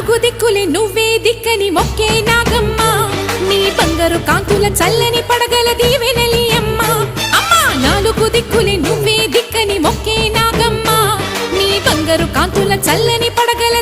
నాలుగు దిక్కులే నువ్వే దిక్కని మొక్కే నాగమ్మ నీ బంగారు కాంతుల చల్లని పడగల దీవెనలి అమ్మ అమ్మా నాలుగు దిక్కులే నువ్వే దిక్కని మొక్కే నాగమ్మ నీ బంగారు కాంతుల చల్లని పడగల